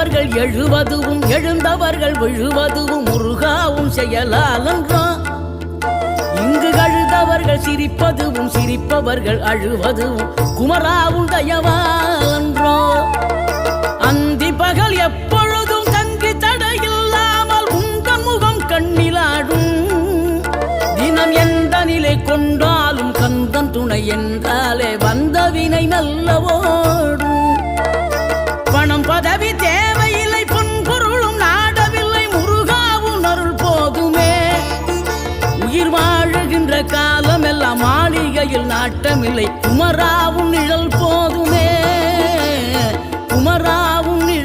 எழுந்தவர்கள் எழுவதுவும் எழுந்தவர்கள் விழுவதுவும் முருகாவும் செயலாலன்றோ. இங்கு அழுதவர்கள் சிரிப்பதுவும் சிரிப்பவர்கள் அழுவதுவும் குமராவும் தயவான்றோ. அந்தி பகல் எப்பொழுதும் தங்கி தடையில்லாமல் உங்கள் முகம் கண்ணிலாடும். தினம் எந்த நிலை கொண்டாலும் கந்தன் துணை என்றாலே வந்த வினை நல்லவோடும். பணம் பதவி தேவையில்லை பொன்பொருளும் நாடவில்லை முருகாவும் அருள் போதுமே. உயிர் வாழுகின்ற காலம் எல்லாம் மாளிகையில் நாட்டமில்லை குமராவும் நிழல் போதுமே. குமரா